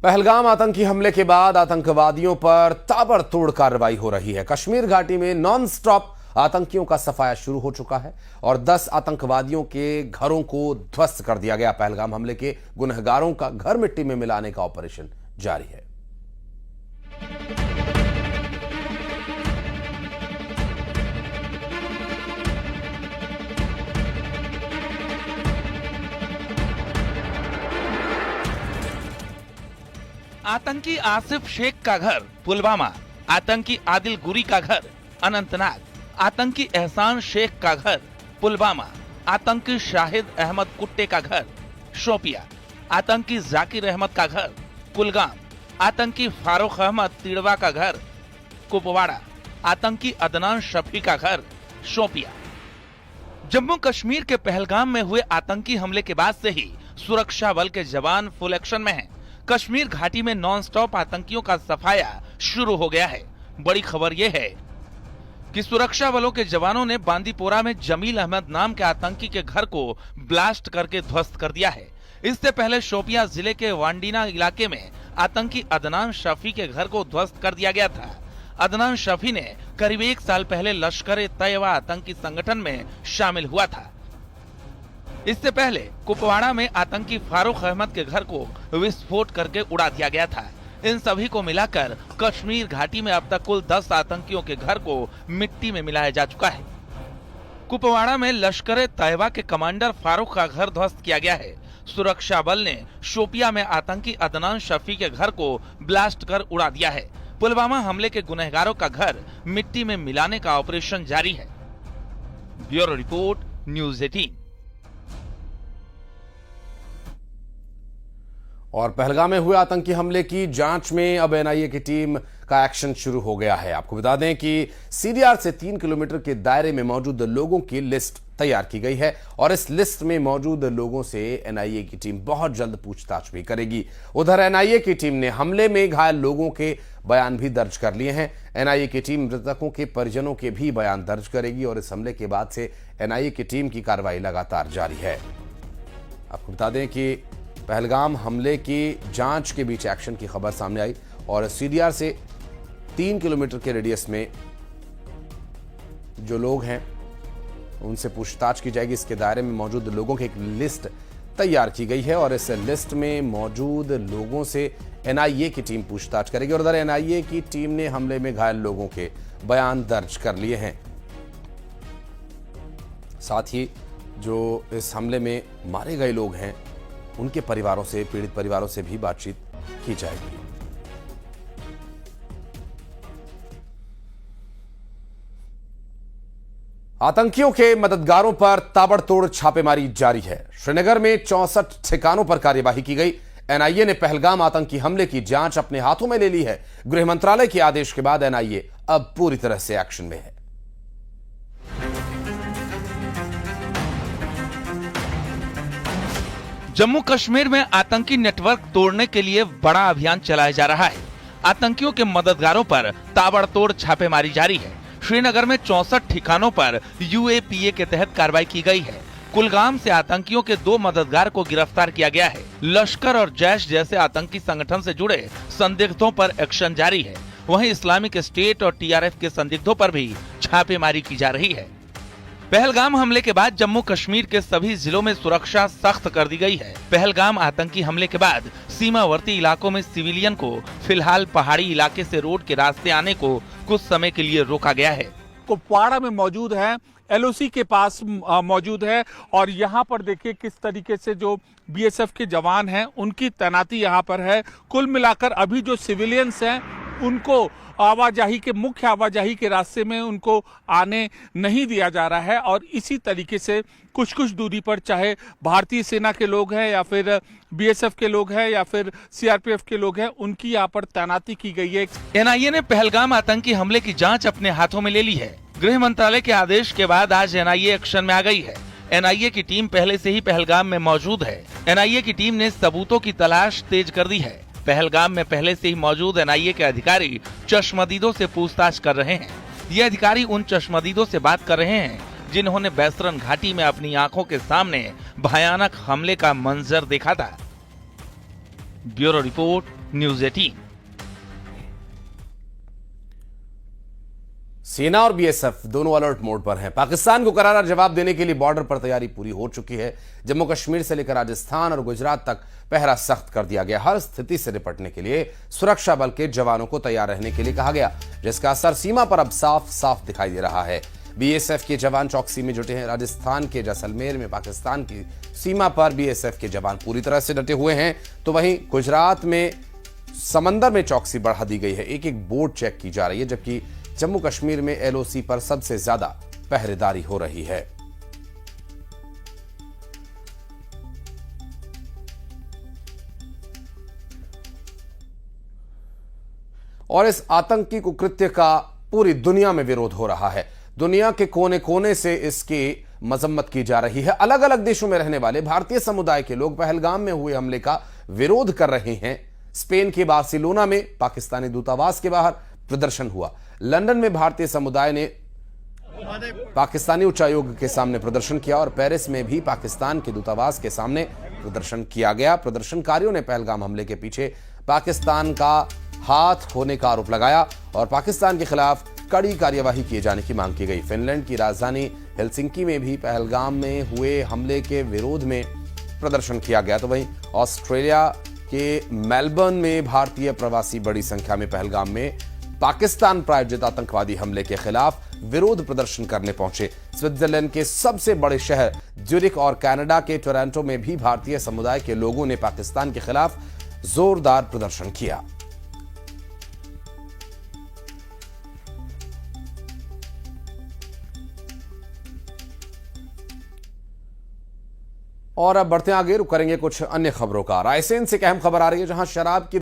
पहलगाम आतंकी हमले के बाद आतंकवादियों पर ताबड़तोड़ कार्रवाई हो रही है। कश्मीर घाटी में नॉन स्टॉप आतंकियों का सफाया शुरू हो चुका है और 10 आतंकवादियों के घरों को ध्वस्त कर दिया गया। पहलगाम हमले के गुनहगारों का घर मिट्टी में मिलाने का ऑपरेशन जारी है। आतंकी आसिफ शेख का घर पुलवामा, आतंकी आदिल गुरी का घर अनंतनाग, आतंकी एहसान शेख का घर पुलवामा, आतंकी शाहिद अहमद कुट्टे का घर शोपिया, आतंकी जाकिर अहमद का घर कुलगाम, आतंकी फारूक अहमद तिड़वा का घर कुपवाड़ा, आतंकी अदनान शफी का घर शोपिया। जम्मू कश्मीर के पहलगाम में हुए आतंकी हमले के बाद से ही सुरक्षा बल के जवान फुल एक्शन में हैं। कश्मीर घाटी में नॉनस्टॉप आतंकियों का सफाया शुरू हो गया है। बड़ी खबर यह है कि सुरक्षा बलों के जवानों ने बांदीपोरा में जमील अहमद नाम के आतंकी के घर को ब्लास्ट करके ध्वस्त कर दिया है। इससे पहले शोपिया जिले के वांडीना इलाके में आतंकी अदनान शफी के घर को ध्वस्त कर दिया गया था। अदनान शफी ने करीब 1 साल पहले लश्कर-ए-तैयबा आतंकी संगठन में शामिल हुआ था। इससे पहले कुपवाड़ा में आतंकी फारूक अहमद के घर को विस्फोट करके उड़ा दिया गया था। इन सभी को मिलाकर कश्मीर घाटी में अब तक कुल 10 आतंकियों के घर को मिट्टी में मिलाया जा चुका है। कुपवाड़ा में लश्कर-ए-तैयबा के कमांडर फारूक का घर ध्वस्त किया गया है। सुरक्षा बल ने शोपिया में आतंकी अदनान शफी के घर को ब्लास्ट कर उड़ा दिया है। पुलवामा हमले के गुनहगारों का घर मिट्टी में मिलाने का ऑपरेशन जारी है। Bureau report, news 18। और पहलगाम में हुए आतंकी हमले की जांच में अब एनआईए की टीम का एक्शन शुरू हो गया है। आपको बता दें कि सीडीआर से 3 किलोमीटर के दायरे में मौजूद लोगों की लिस्ट तैयार की गई है और इस लिस्ट में मौजूद लोगों से एनआईए की टीम बहुत जल्द पूछताछ भी करेगी। उधर एनआईए की टीम ने हमले में घायल लोगों के बयान भी दर्ज कर लिए हैं। एनआईए की टीम मृतकों के परिजनों के भी बयान दर्ज करेगी और इस हमले के बाद से एनआईए की टीम की कार्रवाई लगातार जारी है। आपको बता दें कि पहलगाम हमले की जांच के बीच एक्शन की खबर सामने आई और सीडीआर से 3 किलोमीटर के रेडियस में जो लोग हैं उनसे पूछताछ की जाएगी। इसके दायरे में मौजूद लोगों की एक लिस्ट तैयार की गई है और इस लिस्ट में मौजूद लोगों से एनआईए की टीम पूछताछ करेगी और उधर एनआईए की टीम ने हमले में घायल लोगों के बयान दर्ज कर लिए हैं। साथ ही जो इस हमले में मारे गए लोग हैं उनके परिवारों से, पीड़ित परिवारों से भी बातचीत की जाएगी। आतंकियों के मददगारों पर ताबड़तोड़ छापेमारी जारी है। श्रीनगर में 64 ठिकानों पर कार्यवाही की गई। एनआईए ने पहलगाम आतंकी हमले की जांच अपने हाथों में ले ली है। गृह मंत्रालय के आदेश के बाद एनआईए अब पूरी तरह से एक्शन में है। जम्मू कश्मीर में आतंकी नेटवर्क तोड़ने के लिए बड़ा अभियान चलाया जा रहा है। आतंकियों के मददगारों पर ताबड़तोड़ छापेमारी जारी है। श्रीनगर में 64 ठिकानों पर यूएपीए के तहत कार्रवाई की गई है। कुलगाम से आतंकियों के 2 मददगार को गिरफ्तार किया गया है। लश्कर और जैश जैसे आतंकी संगठन से जुड़े संदिग्धों पर एक्शन जारी है। वहीं इस्लामिक स्टेट और टीआरएफ के संदिग्धों पर भी छापेमारी की जा रही है। पहलगाम हमले के बाद जम्मू कश्मीर के सभी जिलों में सुरक्षा सख्त कर दी गई है। पहलगाम आतंकी हमले के बाद सीमावर्ती इलाकों में सिविलियन को फिलहाल पहाड़ी इलाके से रोड के रास्ते आने को कुछ समय के लिए रोका गया है। कुपवाड़ा में मौजूद है, एलओसी के पास मौजूद है और यहाँ पर देखिए किस तरीके से जो बीएसएफ के जवान हैं उनकी तैनाती यहाँ पर है। कुल मिलाकर अभी जो सिविलियंस हैं उनको आवाजाही के मुख्य आवाजाही के रास्ते में उनको आने नहीं दिया जा रहा है और इसी तरीके से कुछ कुछ दूरी पर चाहे भारतीय सेना के लोग हैं या फिर बीएसएफ के लोग हैं या फिर सीआरपीएफ के लोग हैं उनकी यहाँ पर तैनाती की गई है। एनआईए ने पहलगाम आतंकी हमले की जांच अपने हाथों में ले ली है। गृह मंत्रालय के आदेश के बाद आज एनआईए एक्शन में आ गई है। एनआईए की टीम पहले से ही पहलगाम में मौजूद है। एनआईए की टीम ने सबूतों की तलाश तेज कर दी है। पहलगाम में पहले से ही मौजूद एनआईए के अधिकारी चश्मदीदों से पूछताछ कर रहे हैं। ये अधिकारी उन चश्मदीदों से बात कर रहे हैं जिन्होंने बैसरन घाटी में अपनी आंखों के सामने भयानक हमले का मंजर देखा था। Bureau report, news 18। सेना और बीएसएफ दोनों अलर्ट मोड पर हैं। पाकिस्तान को करारा जवाब देने के लिए बॉर्डर पर तैयारी पूरी हो चुकी है। जम्मू कश्मीर से लेकर राजस्थान और गुजरात तक पहरा सख्त कर दिया गया। हर स्थिति से निपटने के लिए सुरक्षा बल के जवानों को तैयार रहने के लिए कहा गया, जिसका असर सीमा पर अब साफ साफ दिखाई दे रहा है। बीएसएफ के जवान चौकसी में जुटे हैं। राजस्थान के जैसलमेर में पाकिस्तान की सीमा पर बीएसएफ के जवान पूरी तरह से डटे हुए हैं, तो वहीं गुजरात में समंदर में चौकसी बढ़ा दी गई है। एक एक बोट चेक की जा रही है, जबकि जम्मू कश्मीर में एलओसी पर सबसे ज्यादा पहरेदारी हो रही है। और इस आतंकी कुकृत्य का पूरी दुनिया में विरोध हो रहा है। दुनिया के कोने कोने से इसकी मजम्मत की जा रही है। अलग अलग देशों में रहने वाले भारतीय समुदाय के लोग पहलगाम में हुए हमले का विरोध कर रहे हैं। स्पेन के बार्सिलोना में पाकिस्तानी दूतावास के बाहर प्रदर्शन हुआ। लंदन में भारतीय समुदाय ने पाकिस्तानी उच्चायोग के सामने प्रदर्शन किया और पेरिस में भी पाकिस्तान के दूतावास के सामने प्रदर्शन किया गया। प्रदर्शनकारियों ने पहलगाम हमले के पीछे पाकिस्तान का हाथ होने का आरोप लगाया और पाकिस्तान के खिलाफ कड़ी कार्यवाही किए जाने की मांग की गई। फिनलैंड की राजधानी हेलसिंकी में भी पहलगाम में हुए हमले के विरोध में प्रदर्शन किया गया। तो वहीं ऑस्ट्रेलिया के मेलबर्न में भारतीय प्रवासी बड़ी संख्या में पहलगाम में पाकिस्तान प्रायोजित आतंकवादी हमले के खिलाफ विरोध प्रदर्शन करने पहुंचे। स्विट्जरलैंड के सबसे बड़े शहर ज्यूरिख और कनाडा के टोरंटो में भी भारतीय समुदाय के लोगों ने पाकिस्तान के खिलाफ जोरदार प्रदर्शन किया। और अब बढ़ते आगे, रुक करेंगे कुछ अन्य खबरों का। रायसेन से एक अहम खबर आ रही है, जहां शराब की